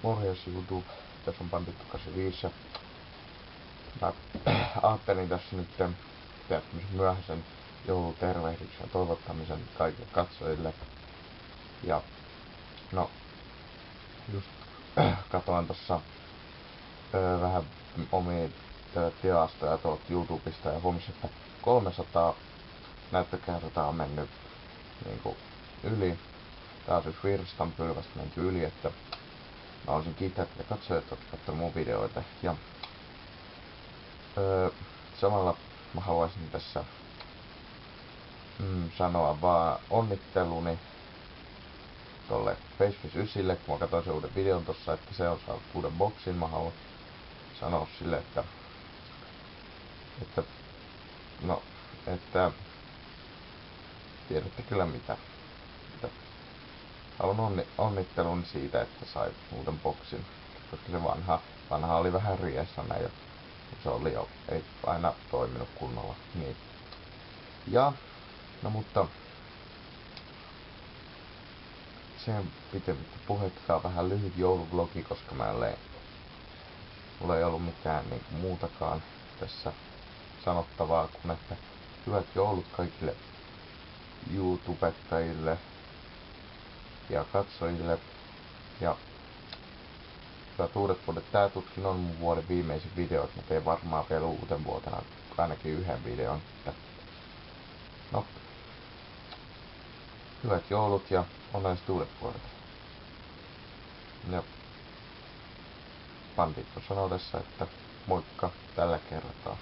Morjes YouTube, tässä on Bandittu 85. Mä ajattelin tässä nyt tehdä tämmösen myöhäisen joulutervehdyksen ja toivottamisen kaikille katsojille. Ja no, just katoin tossa vähän omia tilastoja tuolta YouTubesta ja huomasin, että 300 näyttökertaa on mennyt niinku yli. Taas yksi virstanpylvästä menty yli, että mä olisin kiittää teitä katsojat, jotka katsovat mun videoita. Ja samalla mä haluaisin tässä sanoa vaan onnitteluni tolle Face9, kun mä katsoin sen uuden videon tossa, että se on saanut uuden boksin. Mä haluan sanoa sille, että tiedätte kyllä mitä. Haluan onnittelun siitä, että sai uuden boksin, koska se vanha oli vähän riesana ja se oli jo, ei aina toiminut kunnolla. Niin. Ja, no mutta sen pitemmittä puhetta vähän lyhyt jouluvlogi, koska mulla ei ollut mitään muutakaan tässä sanottavaa kuin että hyvät joulut kaikille YouTubettajille ja katsojille ja hyvät uudet vuodet. Tää tutkin on mun vuoden viimeisin video, että mä teen varmaan vielä uuden vuotena ainakin yhden videon. No, hyvät joulut ja onnelliset uudet vuodet. Ja Bandittu sanoo tässä, että moikka tällä kertaa.